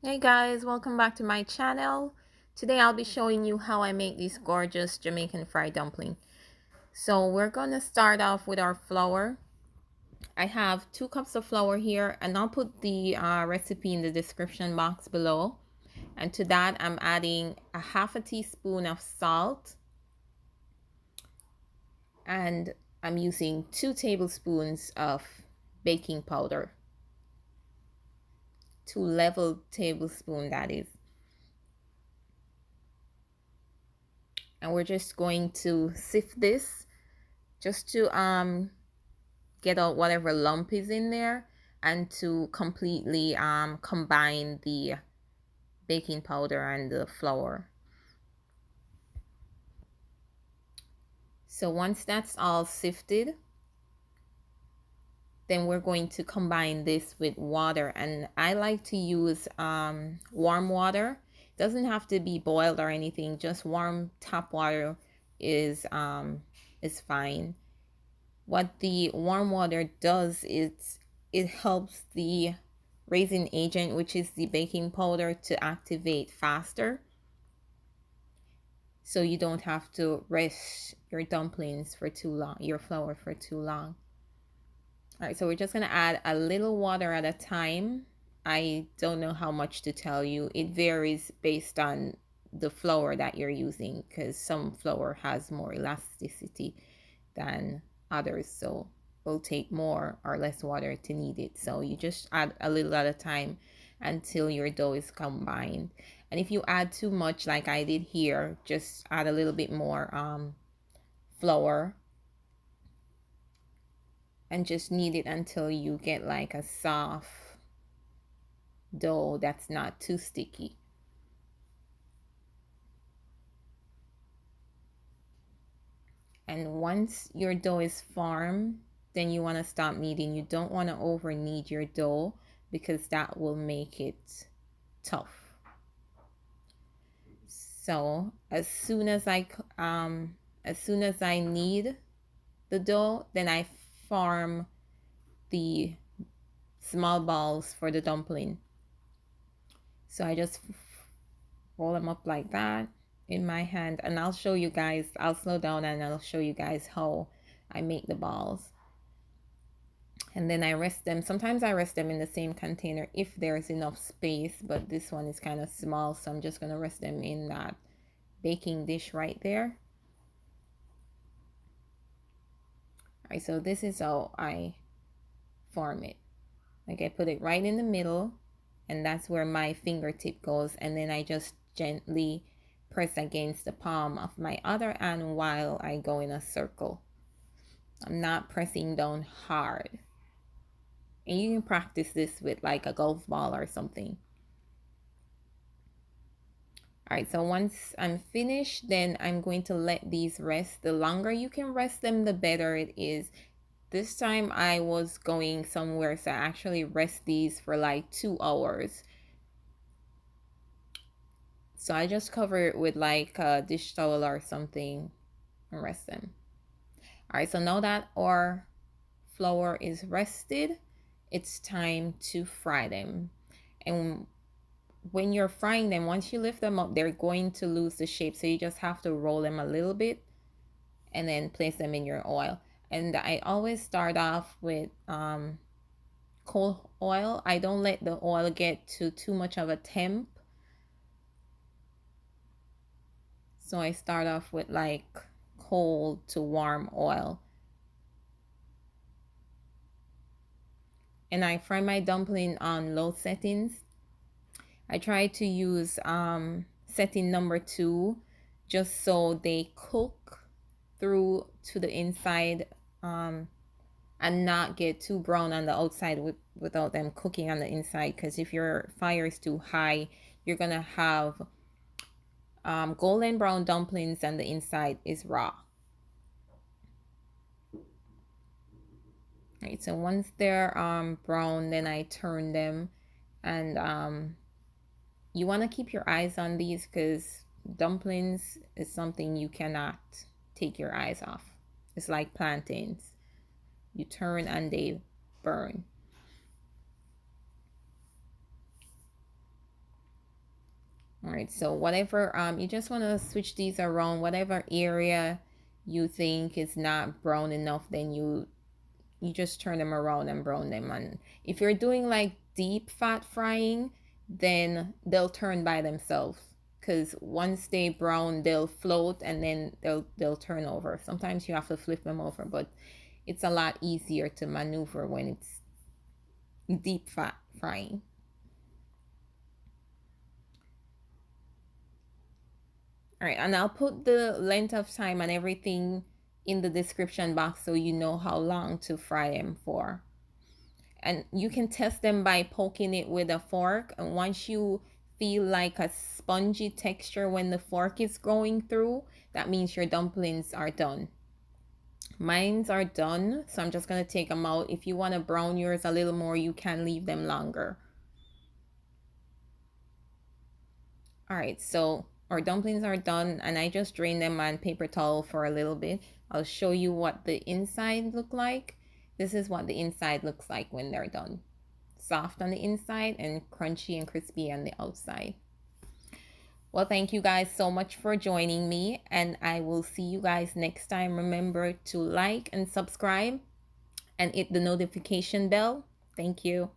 Hey guys, welcome back to my channel. Today I'll be showing you how I make this gorgeous Jamaican fried dumpling. So we're gonna start off with our flour. I have 2 cups of flour here, and I'll put the recipe in the description box below. And to that I'm adding a half a teaspoon of salt, and I'm using 2 tablespoons of baking powder. 2 level tablespoon, that is. And we're just going to sift this just to get out whatever lump is in there, and to completely combine the baking powder and the flour. So once that's all sifted, then we're going to combine this with water, and I like to use warm water. It doesn't have to be boiled or anything, just warm tap water is fine. What the warm water does is it helps the raising agent, which is the baking powder, to activate faster, so you don't have to rest your dumplings for too long, your flour for too long. All right, so we're just gonna add a little water at a time. I don't know how much to tell you. It varies based on the flour that you're using, because some flour has more elasticity than others, so will take more or less water to knead it. So you just add a little at a time until your dough is combined. And if you add too much like I did here, just add a little bit more flour and just knead it until you get like a soft dough that's not too sticky. And once your dough is firm, then you want to stop kneading. You don't want to over knead your dough, because that will make it tough. So as soon as I knead the dough, then I form the small balls for the dumpling. So I just roll them up like that in my hand, and I'll show you guys. I'll slow down and I'll show you guys how I make the balls. And then I rest them. Sometimes I rest them in the same container if there's enough space, but this one is kind of small, so I'm just gonna rest them in that baking dish right there. All right, so this is how I form it. Like, I put it right in the middle, and that's where my fingertip goes, and then I just gently press against the palm of my other hand while I go in a circle. I'm not pressing down hard. And you can practice this with like a golf ball or something. All right, so once I'm finished, then I'm going to let these rest. The longer you can rest them, the better it is. This time I was going somewhere, so I actually rest these for like 2 hours. So I just cover it with like a dish towel or something and rest them. All right, so now that our flour is rested, it's time to fry them. And when you're frying them, once you lift them up, they're going to lose the shape, so you just have to roll them a little bit and then place them in your oil. And I always start off with cold oil. I don't let the oil get to too much of a temp, so I start off with like cold to warm oil. And I fry my dumpling on low settings. I try to use setting number 2, just so they cook through to the inside, and not get too brown on the outside without them cooking on the inside. Because if your fire is too high, you're gonna have golden brown dumplings and the inside is raw. Right, so once they're brown, then I turn them, and you want to keep your eyes on these, because dumplings is something you cannot take your eyes off. It's like plantains. You turn and they burn. All right, so whatever, you just want to switch these around, whatever area you think is not brown enough, then you just turn them around and brown them. And if you're doing like deep fat frying, then they'll turn by themselves, because once they brown, they'll float and then they'll turn over. Sometimes you have to flip them over, but it's a lot easier to maneuver when it's deep fat frying. All right, and I'll put the length of time and everything in the description box so you know how long to fry them for. And you can test them by poking it with a fork. And once you feel like a spongy texture when the fork is going through, that means your dumplings are done. Mine's are done, so I'm just going to take them out. If you want to brown yours a little more, you can leave them longer. All right, so our dumplings are done, and I just drained them on paper towel for a little bit. I'll show you what the inside look like. This is what the inside looks like when they're done. Soft on the inside and crunchy and crispy on the outside. Well, thank you guys so much for joining me, and I will see you guys next time. Remember to like and subscribe and hit the notification bell. Thank you.